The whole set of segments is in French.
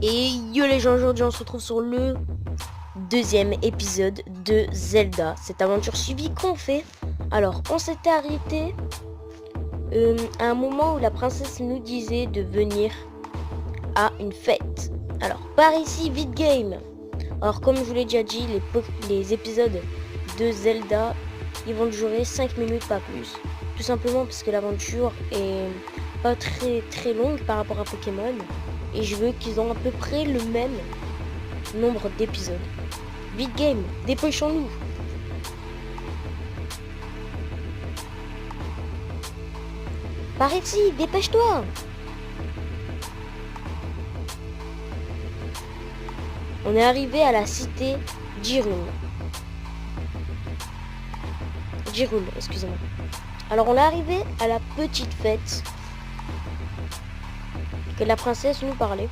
Et yo les gens, aujourd'hui on se retrouve sur le deuxième épisode de Zelda, cette aventure suivie qu'on fait. Alors on s'était arrêté à un moment où la princesse nous disait de venir à une fête. Alors par ici, vite game. Alors comme je vous l'ai déjà dit, les épisodes de Zelda, ils vont durer 5 minutes, pas plus. Tout simplement parce que l'aventure est pas très longue par rapport à Pokémon. Et je veux qu'ils ont à peu près le même nombre d'épisodes. Vite game, dépêchons-nous. Par ici, dépêche-toi. On est arrivé à la cité d'Hyrule. Hyrule, excusez-moi. Alors on est arrivé à la petite fête que la princesse nous parlait.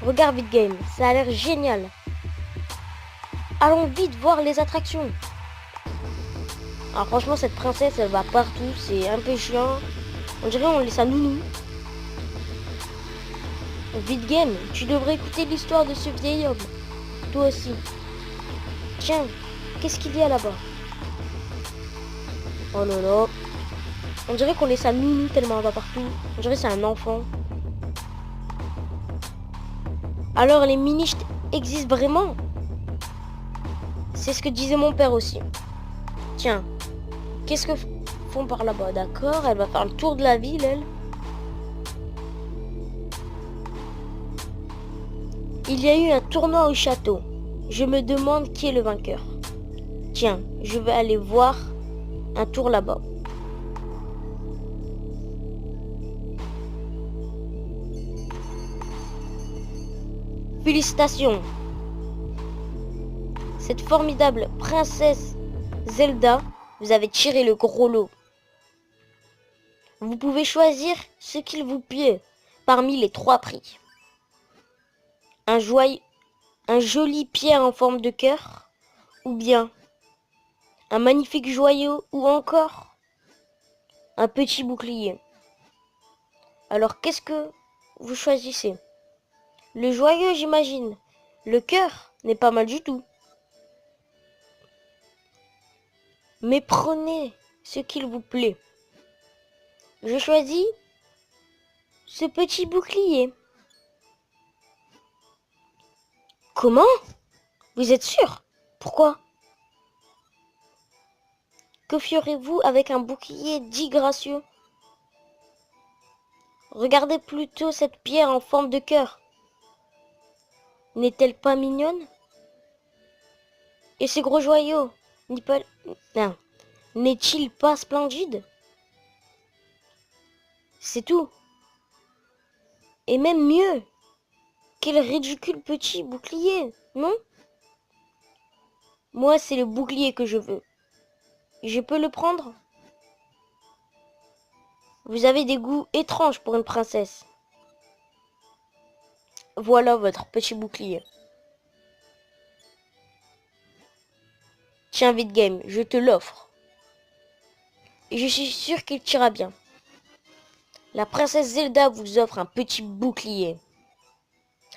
Regarde vite game, ça a l'air génial. Allons vite voir les attractions. Alors franchement cette princesse elle va partout, c'est un peu chiant. On dirait on laisse à nounou. Vite game, tu devrais écouter l'histoire de ce vieil homme. Toi aussi. Tiens, qu'est-ce qu'il y a là-bas? Oh là là. On dirait qu'on laisse à nounou tellement elle va partout. On dirait que c'est un enfant. Alors les miniches existent vraiment? C'est ce que disait mon père aussi. Tiens, qu'est-ce que font par là-bas? D'accord, elle va faire le tour de la ville, elle. Il y a eu un tournoi au château. Je me demande qui est le vainqueur. Tiens, je vais aller voir un tour là-bas. Félicitations! Cette formidable princesse Zelda, vous avez tiré le gros lot. Vous pouvez choisir ce qu'il vous plaît parmi les 3 prix. Un joli pierre en forme de cœur, ou bien un magnifique joyau, ou encore un petit bouclier. Alors qu'est-ce que vous choisissez? Le joyau, j'imagine. Le cœur n'est pas mal du tout. Mais prenez ce qu'il vous plaît. Je choisis ce petit bouclier. Comment? Vous êtes sûr? Pourquoi? Que ferez-vous avec un bouclier dit gracieux? Regardez plutôt cette pierre en forme de cœur. N'est-elle pas mignonne? Et ce gros joyau, n'est-il pas splendide? C'est tout. Et même mieux. Quel ridicule petit bouclier, non? Moi, c'est le bouclier que je veux. Je peux le prendre? Vous avez des goûts étranges pour une princesse. Voilà votre petit bouclier. Tiens, vite game, je te l'offre. Et je suis sûr qu'il t'ira bien. La princesse Zelda vous offre un petit bouclier.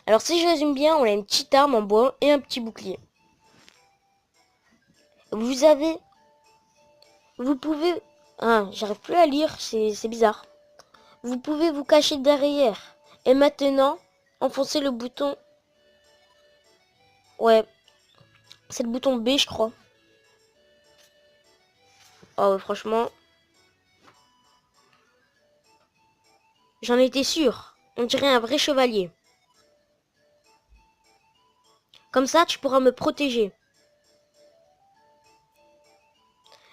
Alors si je résume bien, on a une petite arme en bois et un petit bouclier. Vous pouvez... Ah, j'arrive plus à lire, c'est bizarre. Vous pouvez vous cacher derrière. Et maintenant, enfoncez le bouton... Ouais, c'est le bouton B, je crois. Oh, franchement... J'en étais sûr. On dirait un vrai chevalier. Comme ça, tu pourras me protéger.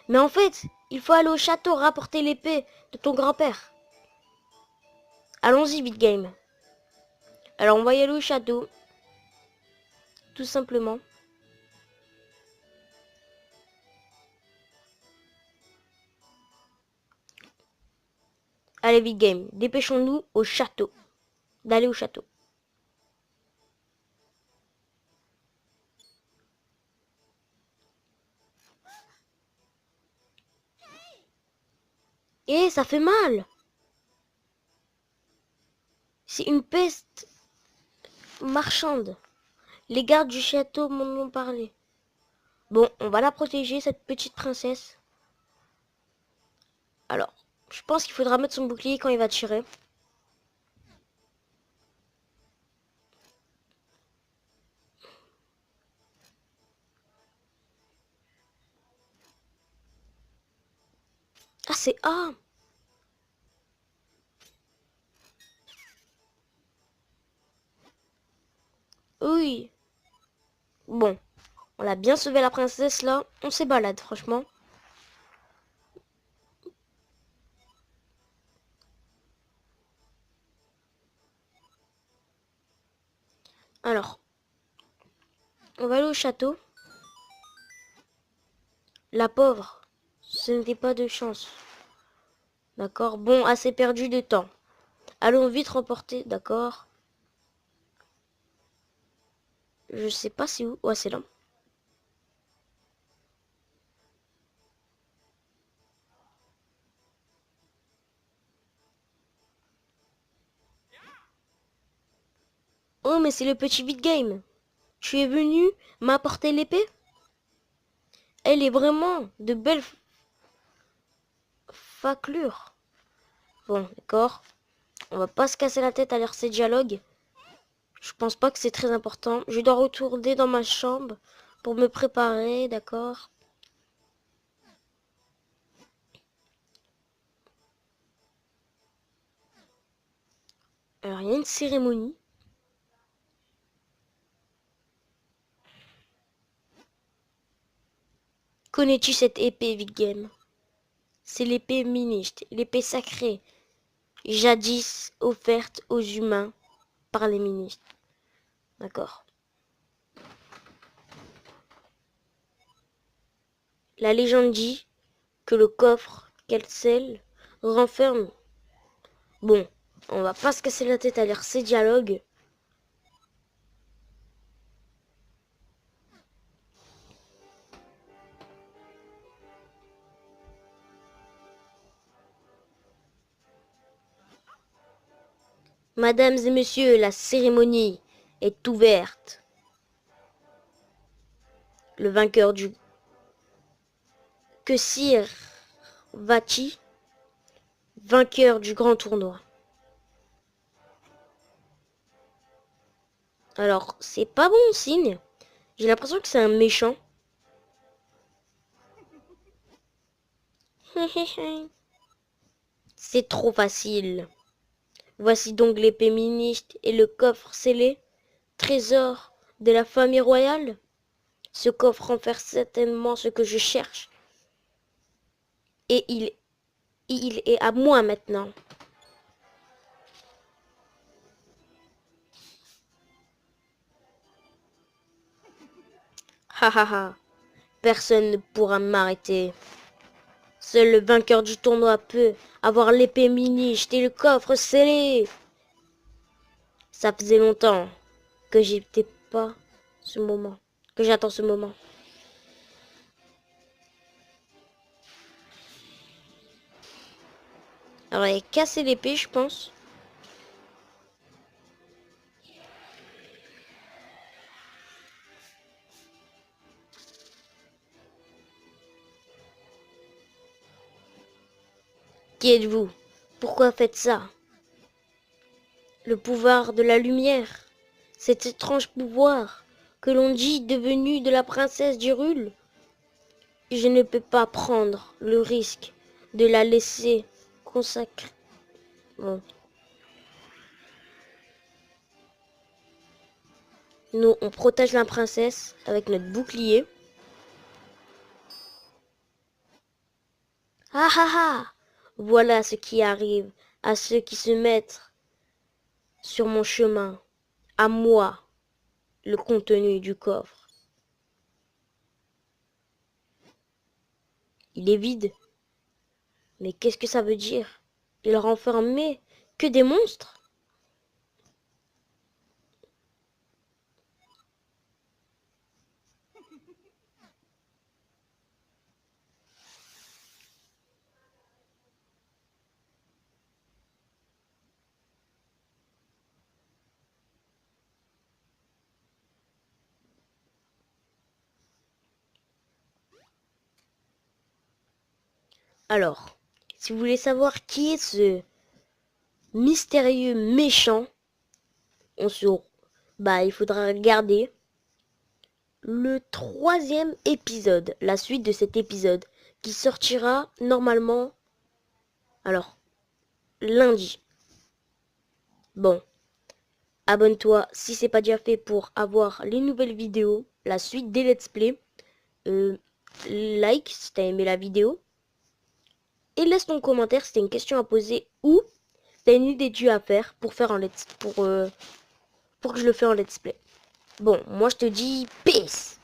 Mais en fait, il faut aller au château rapporter l'épée de ton grand-père. Allons-y, vite game. Alors, on va y aller au château. Tout simplement. Allez, vite game. Dépêchons-nous au château. D'aller au château. Et ça fait mal. C'est une peste marchande. Les gardes du château m'en ont parlé. Bon, on va la protéger, cette petite princesse. Alors, je pense qu'il faudra mettre son bouclier quand il va tirer. Ah, c'est A. Oui. Bon, on l'a bien sauvé la princesse là. On s'est balade, franchement. Alors, on va aller au château. La pauvre, ce n'était pas de chance. D'accord, bon, assez perdu de temps. Allons vite remporter, d'accord. Je sais pas c'est où. Ouais, c'est là. Oh, mais c'est le petit vide game. Tu es venu m'apporter l'épée? Elle est vraiment de belle faclure. Bon, d'accord. On va pas se casser la tête à lire ces dialogues. Je pense pas que c'est très important. Je dois retourner dans ma chambre pour me préparer, d'accord. Alors, il y a une cérémonie. Connais-tu cette épée, Vigame? C'est l'épée Minicht, l'épée sacrée, jadis offerte aux humains par les Minicht. D'accord. La légende dit que le coffre qu'elle scelle renferme. Bon, on va pas se casser la tête à lire ces dialogues. Mesdames et messieurs, la cérémonie est ouverte. Le vainqueur du... Que Sir Vachi, vainqueur du grand tournoi. Alors, c'est pas bon signe. J'ai l'impression que c'est un méchant. C'est trop facile. Voici donc l'épée Minicht et le coffre scellé, trésor de la famille royale. Ce coffre renferme certainement ce que je cherche. Et il est à moi maintenant. Ha ha ha. Personne ne pourra m'arrêter. Seul le vainqueur du tournoi peut avoir l'épée Minicht et le coffre scellé. Ça faisait longtemps que j'étais pas ce moment, que j'attends ce moment. Alors, il a cassé l'épée, je pense. Qui êtes-vous? Pourquoi faites ça? Le pouvoir de la lumière, cet étrange pouvoir que l'on dit devenu de la princesse d'Hyrule. Je ne peux pas prendre le risque de la laisser consacrer. Bon. Nous, on protège la princesse avec notre bouclier. Ah ah ah! Voilà ce qui arrive à ceux qui se mettent sur mon chemin. À moi, le contenu du coffre. Il est vide. Mais qu'est-ce que ça veut dire? Il renfermait que des monstres? Alors, si vous voulez savoir qui est ce mystérieux méchant, il faudra regarder le 3e épisode, la suite de cet épisode, qui sortira normalement, alors, lundi. Bon, abonne-toi si c'est pas déjà fait pour avoir les nouvelles vidéos, la suite des let's play. Like si t'as aimé la vidéo. Et laisse ton commentaire si t'as une question à poser ou t'as une idée de jeu à faire pour faire pour que je le fasse en let's play. Bon, moi je te dis peace.